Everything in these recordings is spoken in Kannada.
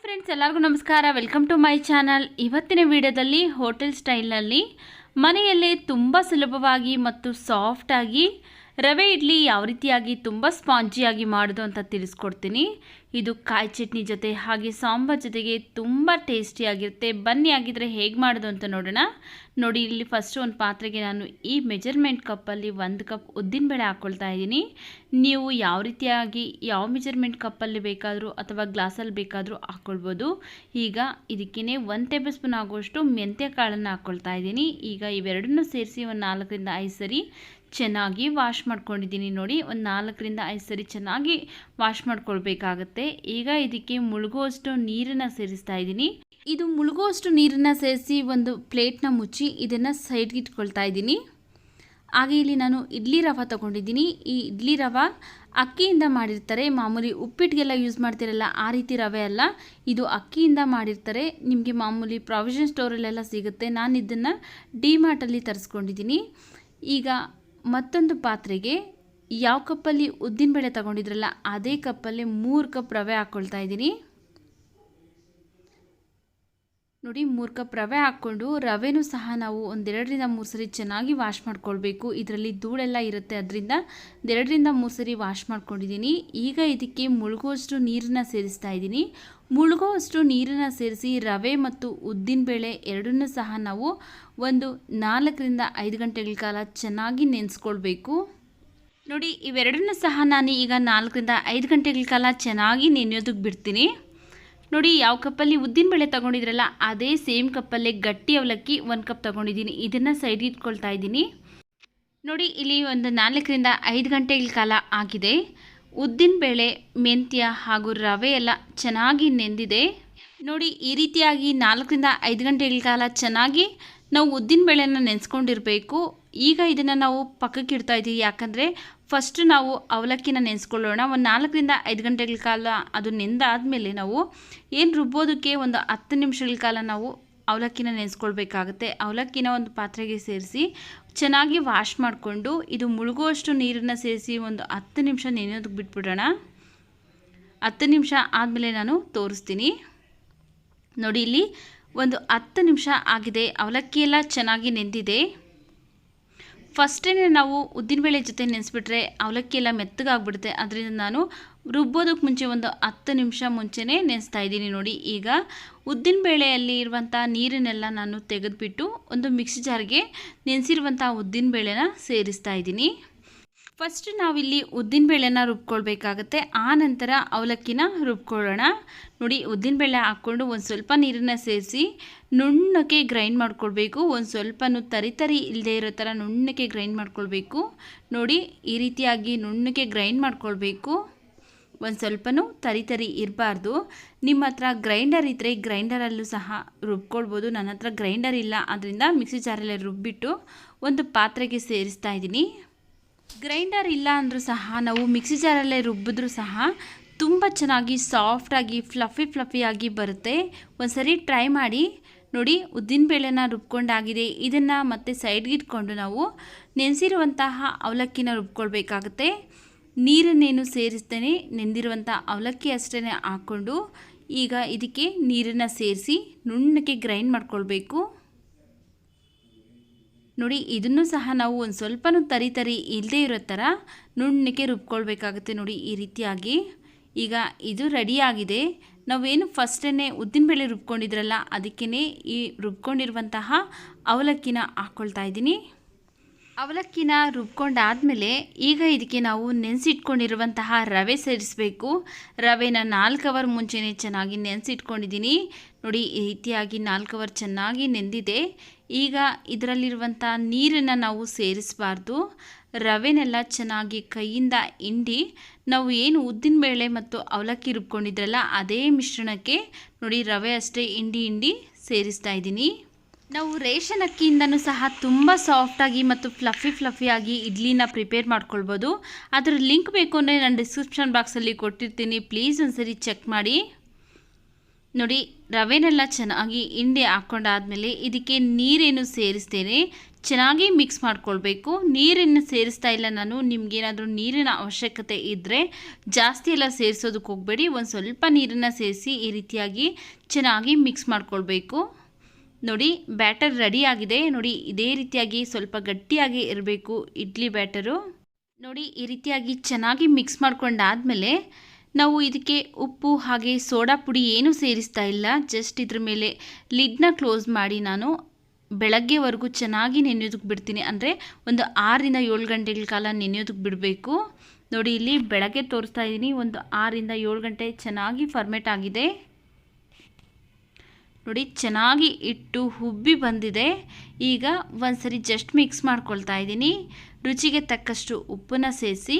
ಫ್ರೆಂಡ್ಸ್, ಎಲ್ಲರಿಗೂ ನಮಸ್ಕಾರ. Welcome to my channel. ಇವತ್ತಿನ ವಿಡಿಯೋದಲ್ಲಿ ಹೋಟೆಲ್ ಸ್ಟೈಲ್ನಲ್ಲಿ ಮನೆಯಲ್ಲೇ ತುಂಬ ಸುಲಭವಾಗಿ ಮತ್ತು ಸಾಫ್ಟಾಗಿ ರವೆ ಇಡ್ಲಿ ಯಾವ ರೀತಿಯಾಗಿ ತುಂಬ ಸ್ಪಾಂಜಿಯಾಗಿ ಮಾಡೋದು ಅಂತ ತಿಳಿಸ್ಕೊಡ್ತೀನಿ. ಇದು ಕಾಯಿ ಚಟ್ನಿ ಜೊತೆ ಹಾಗೆ ಸಾಂಬಾರ್ ಜೊತೆಗೆ ತುಂಬ ಟೇಸ್ಟಿಯಾಗಿರುತ್ತೆ. ಬನ್ನಿ ಆಗಿದ್ರೆ ಹೇಗೆ ಮಾಡೋದು ಅಂತ ನೋಡೋಣ. ನೋಡಿ, ಇಲ್ಲಿ ಫಸ್ಟ್ ಒಂದು ಪಾತ್ರೆಗೆ ನಾನು ಈ ಮೆಜರ್ಮೆಂಟ್ ಕಪ್ಪಲ್ಲಿ 1 ಕಪ್ ಉದ್ದಿನಬೇಳೆ ಹಾಕ್ಕೊಳ್ತಾ ಇದ್ದೀನಿ. ನೀವು ಯಾವ ರೀತಿಯಾಗಿ ಯಾವ ಮೆಜರ್ಮೆಂಟ್ ಕಪ್ಪಲ್ಲಿ ಬೇಕಾದರೂ ಅಥವಾ ಗ್ಲಾಸಲ್ಲಿ ಬೇಕಾದರೂ ಹಾಕ್ಕೊಳ್ಬೋದು. ಈಗ ಇದಕ್ಕೇ 1 ಟೇಬಲ್ ಸ್ಪೂನ್ ಆಗುವಷ್ಟು ಮೆಂತ್ಯ ಕಾಳನ್ನು ಹಾಕ್ಕೊಳ್ತಾ ಇದ್ದೀನಿ. ಈಗ ಇವೆರಡನ್ನೂ ಸೇರಿಸಿ ಒಂದು 4 ರಿಂದ 5 ಸರಿ ಚೆನ್ನಾಗಿ ವಾಶ್ ಮಾಡ್ಕೊಂಡಿದ್ದೀನಿ. ನೋಡಿ, ಒಂದು 4 ರಿಂದ 5 ಸರಿ ಚೆನ್ನಾಗಿ ವಾಶ್ ಮಾಡ್ಕೊಳ್ಬೇಕಾಗತ್ತೆ. ಈಗ ಇದಕ್ಕೆ ಮುಳುಗುವಷ್ಟು ನೀರನ್ನು ಸೇರಿಸ್ತಾ ಇದ್ದೀನಿ. ಇದು ಮುಳುಗುವಷ್ಟು ನೀರನ್ನು ಸೇರಿಸಿ ಒಂದು ಪ್ಲೇಟ್ನ ಮುಚ್ಚಿ ಇದನ್ನು ಸೈಡ್ಗೆ ಇಟ್ಕೊಳ್ತಾ ಇದ್ದೀನಿ. ಹಾಗೆ ಇಲ್ಲಿ ನಾನು ಇಡ್ಲಿ ರವೆ ತೊಗೊಂಡಿದ್ದೀನಿ. ಈ ಇಡ್ಲಿ ರವೆ ಅಕ್ಕಿಯಿಂದ ಮಾಡಿರ್ತಾರೆ. ಮಾಮೂಲಿ ಉಪ್ಪಿಟ್ಟಿಗೆಲ್ಲ ಯೂಸ್ ಮಾಡ್ತಿರಲ್ಲ ಆ ರೀತಿ ರವೆ ಅಲ್ಲ, ಇದು ಅಕ್ಕಿಯಿಂದ ಮಾಡಿರ್ತಾರೆ. ನಿಮಗೆ ಮಾಮೂಲಿ ಪ್ರಾವಿಷನ್ ಸ್ಟೋರಲ್ಲೆಲ್ಲ ಸಿಗುತ್ತೆ. ನಾನು ಇದನ್ನು ಡಿಮಾರ್ಟಲ್ಲಿ ತರಿಸ್ಕೊಂಡಿದ್ದೀನಿ. ಈಗ ಮತ್ತೊಂದು ಪಾತ್ರೆಗೆ ಯಾವ ಕಪ್ಪಲ್ಲಿ ಉದ್ದಿನಬೇಳೆ ತಗೊಂಡಿದ್ರಲ್ಲ ಅದೇ ಕಪ್ಪಲ್ಲಿ 3 ಕಪ್ ರವೆ ಹಾಕ್ಕೊಳ್ತಾ ಇದ್ದೀನಿ. ನೋಡಿ, 3 ಕಪ್ ರವೆ ಹಾಕ್ಕೊಂಡು ರವೆನೂ ಸಹ ನಾವು 1-2 ರಿಂದ 3 ಸರಿ ಚೆನ್ನಾಗಿ ವಾಶ್ ಮಾಡ್ಕೊಳ್ಬೇಕು. ಇದರಲ್ಲಿ ಧೂಳೆಲ್ಲ ಇರುತ್ತೆ, ಅದರಿಂದ 2 ರಿಂದ 3 ಸರಿ ವಾಶ್ ಮಾಡ್ಕೊಂಡಿದ್ದೀನಿ. ಈಗ ಇದಕ್ಕೆ ಮುಳುಗುವಷ್ಟು ನೀರನ್ನು ಸೇರಿಸ್ತಾ ಇದ್ದೀನಿ. ಮುಳುಗುವಷ್ಟು ನೀರನ್ನು ಸೇರಿಸಿ ರವೆ ಮತ್ತು ಉದ್ದಿನಬೇಳೆ ಎರಡನ್ನೂ ಸಹ ನಾವು ಒಂದು 4 ರಿಂದ 5 ಗಂಟೆಗಳ ಕಾಲ ಚೆನ್ನಾಗಿ ನೆನೆಸ್ಕೊಳ್ಬೇಕು. ನೋಡಿ, ಇವೆರಡನ್ನೂ ಸಹ ನಾನು ಈಗ 4 ರಿಂದ 5 ಗಂಟೆಗಳ ಕಾಲ ಚೆನ್ನಾಗಿ ನೆನೆಯೋದಕ್ಕೆ ಬಿಡ್ತೀನಿ. ನೋಡಿ, ಯಾವ ಕಪ್ಪಲ್ಲಿ ಉದ್ದಿನಬೇಳೆ ತೊಗೊಂಡಿದ್ರಲ್ಲ ಅದೇ ಸೇಮ್ ಕಪ್ಪಲ್ಲೇ ಗಟ್ಟಿ ಅವಲಕ್ಕಿ 1 ಕಪ್ ತೊಗೊಂಡಿದ್ದೀನಿ. ಇದನ್ನು ಸೈಡ್ ಇಟ್ಕೊಳ್ತಾ ಇದ್ದೀನಿ. ನೋಡಿ, ಇಲ್ಲಿ ಒಂದು 4 ರಿಂದ 5 ಗಂಟೆಗಳ ಕಾಲ ಆಗಿದೆ. ಉದ್ದಿನಬೇಳೆ, ಮೆಂತ್ಯ ಹಾಗೂ ರವೆ ಎಲ್ಲ ಚೆನ್ನಾಗಿ ನೆಂದಿದೆ. ನೋಡಿ, ಈ ರೀತಿಯಾಗಿ 4 ರಿಂದ 5 ಗಂಟೆಗಳ ಕಾಲ ಚೆನ್ನಾಗಿ ನಾವು ಉದ್ದಿನಬೇಳೆನ ನೆನೆಸ್ಕೊಂಡಿರಬೇಕು. ಈಗ ಇದನ್ನು ನಾವು ಪಕ್ಕಕ್ಕೆ ಇಡ್ತಾ ಇದ್ದೀವಿ, ಯಾಕಂದರೆ ಫಸ್ಟ್ ನಾವು ಅವಲಕ್ಕಿನ ನೆನೆಸ್ಕೊಳ್ಳೋಣ. ಒಂದು 4 ರಿಂದ 5 ಗಂಟೆಗಳ ಕಾಲ ಅದು ನೆಂದಾದಮೇಲೆ ನಾವು ಏನು ರುಬ್ಬೋದಕ್ಕೆ ಒಂದು 10 ನಿಮಿಷಗಳ ಕಾಲ ನಾವು ಅವಲಕ್ಕಿನ ನೆನೆಸ್ಕೊಳ್ಬೇಕಾಗುತ್ತೆ. ಅವಲಕ್ಕಿನ ಒಂದು ಪಾತ್ರೆಗೆ ಸೇರಿಸಿ ಚೆನ್ನಾಗಿ ವಾಶ್ ಮಾಡಿಕೊಂಡು ಇದು ಮುಳುಗುವಷ್ಟು ನೀರನ್ನು ಸೇರಿಸಿ ಒಂದು 10 ನಿಮಿಷ ನೆನೆಯೋದಕ್ಕೆ ಬಿಟ್ಬಿಡೋಣ. 10 ನಿಮಿಷ ಆದಮೇಲೆ ನಾನು ತೋರಿಸ್ತೀನಿ. ನೋಡಿ, ಇಲ್ಲಿ ಒಂದು 10 ನಿಮಿಷ ಆಗಿದೆ. ಅವಲಕ್ಕಿ ಎಲ್ಲ ಚೆನ್ನಾಗಿ ನೆಂದಿದೆ. ಫಸ್ಟೇ ನಾವು ಉದ್ದಿನಬೇಳೆ ಜೊತೆ ನೆನೆಸ್ಬಿಟ್ರೆ ಅವಲಕ್ಕಿ ಎಲ್ಲ ಮೆತ್ತಗಾಗ್ಬಿಡುತ್ತೆ. ಅದರಿಂದ ನಾನು ರುಬ್ಬೋದಕ್ಕೆ ಮುಂಚೆ ಒಂದು 10 ನಿಮಿಷ ಮುಂಚೆನೇ ನೆನೆಸ್ತಾ ಇದ್ದೀನಿ. ನೋಡಿ, ಈಗ ಉದ್ದಿನಬೇಳೆಯಲ್ಲಿ ಇರುವಂಥ ನೀರನ್ನೆಲ್ಲ ನಾನು ತೆಗೆದುಬಿಟ್ಟು ಒಂದು ಮಿಕ್ಸಿ ಜಾರ್ಗೆ ನೆನೆಸಿರುವಂಥ ಉದ್ದಿನಬೇಳೆನ ಸೇರಿಸ್ತಾ ಇದ್ದೀನಿ. ಫಸ್ಟ್ ನಾವಿಲ್ಲಿ ಉದ್ದಿನಬೇಳೆನ ರುಬ್ಕೊಳ್ಬೇಕಾಗತ್ತೆ, ಆ ನಂತರ ಅವಲಕ್ಕಿನ ರುಬ್ಕೊಳ್ಳೋಣ. ನೋಡಿ, ಉದ್ದಿನಬೇಳೆ ಹಾಕ್ಕೊಂಡು ಒಂದು ಸ್ವಲ್ಪ ನೀರನ್ನು ಸೇರಿಸಿ ನುಣ್ಣಗೆ ಗ್ರೈಂಡ್ ಮಾಡ್ಕೊಳ್ಬೇಕು. ಒಂದು ಸ್ವಲ್ಪನೂ ತರಿ ಇಲ್ಲದೆ ಇರೋ ಥರ ನುಣ್ಣಗೆ ಗ್ರೈಂಡ್ ಮಾಡ್ಕೊಳ್ಬೇಕು. ನೋಡಿ, ಈ ರೀತಿಯಾಗಿ ನುಣ್ಣಗೆ ಗ್ರೈಂಡ್ ಮಾಡ್ಕೊಳ್ಬೇಕು. ಒಂದು ಸ್ವಲ್ಪನೂ ತರಿ ಇರಬಾರ್ದು. ನಿಮ್ಮ ಹತ್ರ ಗ್ರೈಂಡರ್ ಇದ್ದರೆ ಗ್ರೈಂಡರಲ್ಲೂ ಸಹ ರುಬ್ಕೊಳ್ಬೋದು. ನನ್ನ ಹತ್ರ ಗ್ರೈಂಡರ್ ಇಲ್ಲ, ಅದರಿಂದ ಮಿಕ್ಸಿ ಜಾರಲ್ಲೇ ರುಬ್ಬಿಟ್ಟು ಒಂದು ಪಾತ್ರೆಗೆ ಸೇರಿಸ್ತಾ ಇದ್ದೀನಿ. ಗ್ರೈಂಡರ್ ಇಲ್ಲ ಅಂದರೂ ಸಹ ನಾವು ಮಿಕ್ಸಿ ಜಾರಲ್ಲೇ ರುಬ್ಬಿದ್ರೂ ಸಹ ತುಂಬ ಚೆನ್ನಾಗಿ ಸಾಫ್ಟಾಗಿ ಫ್ಲಫಿಯಾಗಿ ಬರುತ್ತೆ. ಒಂದು ಸರಿ ಟ್ರೈ ಮಾಡಿ. ನೋಡಿ, ಉದ್ದಿನಬೇಳೆನ ರುಬ್ಕೊಂಡಾಗಿದೆ. ಇದನ್ನು ಮತ್ತೆ ಸೈಡ್ಗೆ ಇಟ್ಕೊಂಡು ನಾವು ನೆನೆಸಿರುವಂತಹ ಅವಲಕ್ಕಿನ ರುಬ್ಕೊಳ್ಬೇಕಾಗುತ್ತೆ. ನೀರನ್ನೇನು ಸೇರಿಸ್ತೇನೆ, ನೆಂದಿರುವಂಥ ಅವಲಕ್ಕಿ ಅಷ್ಟೇ ಹಾಕ್ಕೊಂಡು ಈಗ ಇದಕ್ಕೆ ನೀರನ್ನು ಸೇರಿಸಿ ನುಣ್ಣಗೆ ಗ್ರೈಂಡ್ ಮಾಡ್ಕೊಳ್ಬೇಕು. ನೋಡಿ, ಇದನ್ನು ಸಹ ನಾವು ಒಂದು ಸ್ವಲ್ಪನೂ ತರಿ ಇಲ್ಲದೆ ಇರೋ ಥರ ನುಣ್ಣಗೆ ರುಬ್ಕೊಳ್ಬೇಕಾಗುತ್ತೆ. ನೋಡಿ, ಈ ರೀತಿಯಾಗಿ ಈಗ ಇದು ರೆಡಿಯಾಗಿದೆ. ನಾವೇನು ಫಸ್ಟೇ ಉದ್ದಿನಬೇಳೆ ರುಬ್ಕೊಂಡಿದ್ರಲ್ಲ ಅದಕ್ಕೇ ಈ ರುಬ್ಕೊಂಡಿರುವಂತಹ ಅವಲಕ್ಕಿನ ಹಾಕ್ಕೊಳ್ತಾ ಇದ್ದೀನಿ. ಅವಲಕ್ಕಿನ ರುಬ್ಕೊಂಡಾದಮೇಲೆ ಈಗ ಇದಕ್ಕೆ ನಾವು ನೆನೆಸಿಟ್ಕೊಂಡಿರುವಂತಹ ರವೆ ಸೇರಿಸಬೇಕು. ರವೆನ 4 ಅವರ್ ಮುಂಚೆನೇ ಚೆನ್ನಾಗಿ ನೆನೆಸಿಟ್ಕೊಂಡಿದ್ದೀನಿ. ನೋಡಿ, ಈ ರೀತಿಯಾಗಿ 4 ಅವರ್ ಚೆನ್ನಾಗಿ ನೆಂದಿದೆ. ಈಗ ಇದರಲ್ಲಿರುವಂಥ ನೀರನ್ನು ನಾವು ಸೇರಿಸಬಾರ್ದು. ರವೆನೆಲ್ಲ ಚೆನ್ನಾಗಿ ಕೈಯಿಂದ ಹಿಂಡಿ ನಾವು ಏನು ಉದ್ದಿನಬೇಳೆ ಮತ್ತು ಅವಲಕ್ಕಿ ರುಬ್ಕೊಂಡಿದ್ರಲ್ಲ ಅದೇ ಮಿಶ್ರಣಕ್ಕೆ ನೋಡಿ ರವೆ ಅಷ್ಟೇ ಹಿಂಡಿ ಸೇರಿಸ್ತಾ ಇದ್ದೀನಿ. ನಾವು ರೇಷನ್ ಅಕ್ಕಿಯಿಂದನೂ ಸಹ ತುಂಬ ಸಾಫ್ಟಾಗಿ ಮತ್ತು ಫ್ಲಫಿಯಾಗಿ ಇಡ್ಲಿನ ಪ್ರಿಪೇರ್ ಮಾಡ್ಕೊಳ್ಬೋದು. ಅದರ ಲಿಂಕ್ ಬೇಕು ಅಂದರೆ ನಾನು ಡಿಸ್ಕ್ರಿಪ್ಷನ್ ಬಾಕ್ಸಲ್ಲಿ ಕೊಟ್ಟಿರ್ತೀನಿ, ಪ್ಲೀಸ್ ಒಂದ್ಸರಿ ಚೆಕ್ ಮಾಡಿ. ನೋಡಿ ರವೆನೆಲ್ಲ ಚೆನ್ನಾಗಿ ಹಿಂಡಿ ಹಾಕ್ಕೊಂಡಾದ್ಮೇಲೆ ಇದಕ್ಕೆ ನೀರೇನು ಸೇರಿಸ್ತೇನೆ, ಚೆನ್ನಾಗಿ ಮಿಕ್ಸ್ ಮಾಡ್ಕೊಳ್ಬೇಕು. ನೀರನ್ನು ಸೇರಿಸ್ತಾ ಇಲ್ಲ ನಾನು. ನಿಮಗೇನಾದರೂ ನೀರಿನ ಅವಶ್ಯಕತೆ ಇದ್ದರೆ ಜಾಸ್ತಿ ಎಲ್ಲ ಸೇರಿಸೋದಕ್ಕೆ ಹೋಗಬೇಡಿ, ಒಂದು ಸ್ವಲ್ಪ ನೀರನ್ನು ಸೇರಿಸಿ ಈ ರೀತಿಯಾಗಿ ಚೆನ್ನಾಗಿ ಮಿಕ್ಸ್ ಮಾಡ್ಕೊಳ್ಬೇಕು. ನೋಡಿ ಬ್ಯಾಟರ್ ರೆಡಿ ಆಗಿದೆ. ನೋಡಿ ಇದೇ ರೀತಿಯಾಗಿ ಸ್ವಲ್ಪ ಗಟ್ಟಿಯಾಗಿ ಇರಬೇಕು ಇಡ್ಲಿ ಬ್ಯಾಟರು. ನೋಡಿ ಈ ರೀತಿಯಾಗಿ ಚೆನ್ನಾಗಿ ಮಿಕ್ಸ್ ಮಾಡ್ಕೊಂಡಾದ್ಮೇಲೆ ನಾವು ಇದಕ್ಕೆ ಉಪ್ಪು ಹಾಗೆ ಸೋಡಾ ಪುಡಿ ಏನೂ ಸೇರಿಸ್ತಾ ಇಲ್ಲ. ಜಸ್ಟ್ ಇದ್ರ ಮೇಲೆ ಲಿಡ್ನ ಕ್ಲೋಸ್ ಮಾಡಿ ನಾನು ಬೆಳಗ್ಗೆವರೆಗೂ ಚೆನ್ನಾಗಿ ನೆನೆಯೋದಕ್ಕೆ ಬಿಡ್ತೀನಿ. ಅಂದರೆ ಒಂದು 6ರಿಂದ 7 ಗಂಟೆಗಳ ಕಾಲ ನೆನೆಯೋದಕ್ಕೆ ಬಿಡಬೇಕು. ನೋಡಿ ಇಲ್ಲಿ ಬೆಳಗ್ಗೆ ತೋರಿಸ್ತಾ ಇದ್ದೀನಿ, ಒಂದು 6ರಿಂದ 7 ಗಂಟೆ ಚೆನ್ನಾಗಿ ಫರ್ಮೇಟ್ ಆಗಿದೆ. ನೋಡಿ ಚೆನ್ನಾಗಿ ಇಟ್ಟು ಹುಬ್ಬಿ ಬಂದಿದೆ. ಈಗ ಒಂದ್ಸರಿ ಜಸ್ಟ್ ಮಿಕ್ಸ್ ಮಾಡ್ಕೊಳ್ತಾ ಇದ್ದೀನಿ. ರುಚಿಗೆ ತಕ್ಕಷ್ಟು ಉಪ್ಪನ್ನು ಸೇರಿಸಿ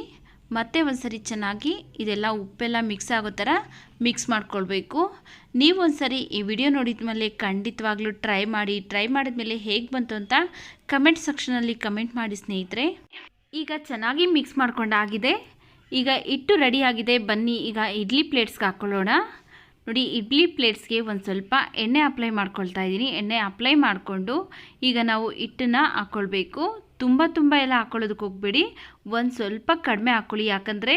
ಮತ್ತೆ ಒಂದ್ಸರಿ ಚೆನ್ನಾಗಿ ಇದೆಲ್ಲ ಉಪ್ಪೆಲ್ಲ ಮಿಕ್ಸ್ ಆಗೋ ಥರ ಮಿಕ್ಸ್ ಮಾಡ್ಕೊಳ್ಬೇಕು. ನೀವು ಒಂದ್ಸರಿ ಈ ವಿಡಿಯೋ ನೋಡಿದ ಮೇಲೆ ಖಂಡಿತವಾಗ್ಲೂ ಟ್ರೈ ಮಾಡಿದ್ಮೇಲೆ ಹೇಗೆ ಬಂತು ಅಂತ ಕಮೆಂಟ್ ಸೆಕ್ಷನಲ್ಲಿ ಕಮೆಂಟ್ ಮಾಡಿ ಸ್ನೇಹಿತರೆ. ಈಗ ಚೆನ್ನಾಗಿ ಮಿಕ್ಸ್ ಮಾಡ್ಕೊಂಡಾಗಿದೆ. ಈಗ ಹಿಟ್ಟು ರೆಡಿ ಆಗಿದೆ. ಬನ್ನಿ ಈಗ ಇಡ್ಲಿ ಪ್ಲೇಟ್ಸ್ಗೆ ಹಾಕ್ಕೊಳ್ಳೋಣ. ನೋಡಿ ಇಡ್ಲಿ ಪ್ಲೇಟ್ಸ್ಗೆ ಒಂದು ಸ್ವಲ್ಪ ಎಣ್ಣೆ ಅಪ್ಲೈ ಮಾಡ್ಕೊಳ್ತಾ ಇದ್ದೀನಿ. ಎಣ್ಣೆ ಅಪ್ಲೈ ಮಾಡಿಕೊಂಡು ಈಗ ನಾವು ಹಿಟ್ಟನ್ನು ಹಾಕ್ಕೊಳ್ಬೇಕು. ತುಂಬ ಎಲ್ಲ ಹಾಕ್ಕೊಳ್ಳೋದಕ್ಕೆ ಹೋಗಬೇಡಿ, ಒಂದು ಸ್ವಲ್ಪ ಕಡಿಮೆ ಹಾಕ್ಕೊಳ್ಳಿ. ಯಾಕಂದರೆ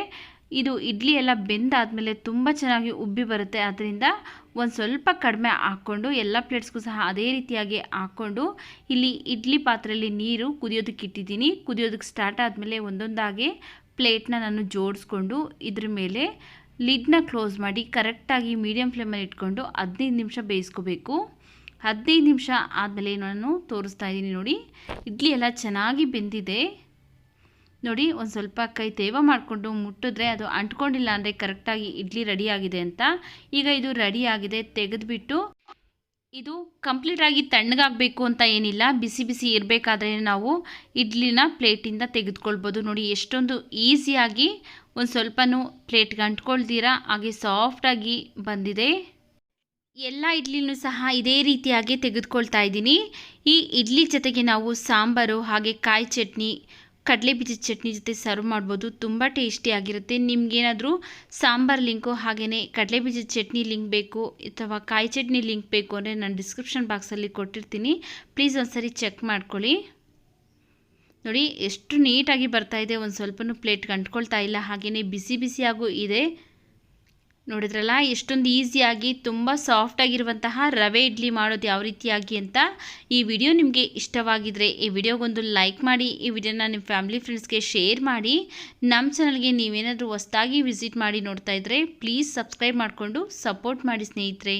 ಇದು ಇಡ್ಲಿ ಎಲ್ಲ ಬೆಂದಾದಮೇಲೆ ತುಂಬ ಚೆನ್ನಾಗಿ ಉಬ್ಬಿ ಬರುತ್ತೆ. ಅದರಿಂದ ಒಂದು ಸ್ವಲ್ಪ ಕಡಿಮೆ ಹಾಕ್ಕೊಂಡು ಎಲ್ಲ ಪ್ಲೇಟ್ಸ್ಗೂ ಸಹ ಅದೇ ರೀತಿಯಾಗಿ ಹಾಕ್ಕೊಂಡು ಇಲ್ಲಿ ಇಡ್ಲಿ ಪಾತ್ರೆಯಲ್ಲಿ ನೀರು ಕುದಿಯೋದಕ್ಕೆ ಇಟ್ಟಿದ್ದೀನಿ. ಕುದಿಯೋದಕ್ಕೆ ಸ್ಟಾರ್ಟ್ ಆದಮೇಲೆ ಒಂದೊಂದಾಗಿ ಪ್ಲೇಟ್ನ ನಾನು ಜೋಡಿಸ್ಕೊಂಡು ಇದ್ರ ಮೇಲೆ ಲಿಡ್ನ ಕ್ಲೋಸ್ ಮಾಡಿ ಕರೆಕ್ಟಾಗಿ ಮೀಡಿಯಮ್ ಫ್ಲೇಮಲ್ಲಿ ಇಟ್ಕೊಂಡು 15 ನಿಮಿಷ ಬೇಯಿಸ್ಕೋಬೇಕು. 15 ನಿಮಿಷ ಆದಮೇಲೆ ನಾನು ತೋರಿಸ್ತಾ ಇದ್ದೀನಿ. ನೋಡಿ ಇಡ್ಲಿ ಎಲ್ಲ ಚೆನ್ನಾಗಿ ಬೆಂದಿದೆ. ನೋಡಿ ಒಂದು ಸ್ವಲ್ಪ ಕೈ ತೇವ ಮಾಡಿಕೊಂಡು ಮುಟ್ಟಿದ್ರೆ ಅದು ಅಂಟ್ಕೊಂಡಿಲ್ಲ ಅಂದರೆ ಕರೆಕ್ಟಾಗಿ ಇಡ್ಲಿ ರೆಡಿಯಾಗಿದೆ ಅಂತ. ಈಗ ಇದು ರೆಡಿಯಾಗಿದೆ. ತೆಗೆದುಬಿಟ್ಟು ಇದು ಕಂಪ್ಲೀಟಾಗಿ ತಣ್ಣಗಾಗಬೇಕು ಅಂತ ಏನಿಲ್ಲ, ಬಿಸಿ ಇರಬೇಕಾದ್ರೆ ನಾವು ಇಡ್ಲಿನ ಪ್ಲೇಟಿಂದ ತೆಗೆದುಕೊಳ್ಬೋದು. ನೋಡಿ ಎಷ್ಟೊಂದು ಈಸಿಯಾಗಿ ಒಂದು ಸ್ವಲ್ಪನೂ ಪ್ಲೇಟ್ಗೆ ಅಂಟ್ಕೊಳ್ತೀರಾ ಹಾಗೆ ಸಾಫ್ಟಾಗಿ ಬಂದಿದೆ. ಎಲ್ಲ ಇಡ್ಲಿನೂ ಸಹ ಇದೇ ರೀತಿಯಾಗಿ ತೆಗೆದುಕೊಳ್ತಾ ಇದ್ದೀನಿ. ಈ ಇಡ್ಲಿ ಜೊತೆಗೆ ನಾವು ಸಾಂಬಾರು ಹಾಗೆ ಕಾಯಿ ಚಟ್ನಿ, ಕಡಲೆ ಬೀಜದ ಚಟ್ನಿ ಜೊತೆ ಸರ್ವ್ ಮಾಡ್ಬೋದು. ತುಂಬ ಟೇಸ್ಟಿಯಾಗಿರುತ್ತೆ. ನಿಮಗೇನಾದರೂ ಸಾಂಬಾರು ಲಿಂಕು ಹಾಗೆಯೇ ಕಡಲೆ ಬೀಜದ ಚಟ್ನಿ ಲಿಂಕ್ ಬೇಕು ಅಥವಾ ಕಾಯಿ ಚಟ್ನಿ ಲಿಂಕ್ ಬೇಕು ಅಂದರೆ ನಾನು ಡಿಸ್ಕ್ರಿಪ್ಷನ್ ಬಾಕ್ಸಲ್ಲಿ ಕೊಟ್ಟಿರ್ತೀನಿ. ಪ್ಲೀಸ್ ಒಂದ್ಸರಿ ಚೆಕ್ ಮಾಡ್ಕೊಳ್ಳಿ. ನೋಡಿ ಎಷ್ಟು ನೀಟಾಗಿ ಬರ್ತಾಯಿದೆ, ಒಂದು ಸ್ವಲ್ಪನೂ ಪ್ಲೇಟ್ಗೆ ಅಂಟ್ಕೊಳ್ತಾ ಇಲ್ಲ, ಹಾಗೆಯೇ ಬಿಸಿಯಾಗೂ ಇದೆ. ನೋಡಿದ್ರಲ್ಲ ಎಷ್ಟೊಂದು ಈಸಿಯಾಗಿ ತುಂಬ ಸಾಫ್ಟಾಗಿರುವಂತಹ ರವೆ ಇಡ್ಲಿ ಮಾಡೋದು ಯಾವ ರೀತಿಯಾಗಿ ಅಂತ. ಈ ವಿಡಿಯೋ ನಿಮಗೆ ಇಷ್ಟವಾಗಿದ್ದರೆ ಈ ವಿಡಿಯೋಗೊಂದು ಲೈಕ್ ಮಾಡಿ, ಈ ವಿಡಿಯೋನ ನಿಮ್ಮ ಫ್ಯಾಮಿಲಿ ಫ್ರೆಂಡ್ಸ್ಗೆ ಶೇರ್ ಮಾಡಿ. ನಮ್ಮ ಚಾನಲ್ಗೆ ನೀವೇನಾದರೂ ಹೊಸದಾಗಿ ವಿಸಿಟ್ ಮಾಡಿ ನೋಡ್ತಾ ಇದ್ದರೆ ಪ್ಲೀಸ್ ಸಬ್ಸ್ಕ್ರೈಬ್ ಮಾಡಿಕೊಂಡು ಸಪೋರ್ಟ್ ಮಾಡಿ ಸ್ನೇಹಿತರೆ.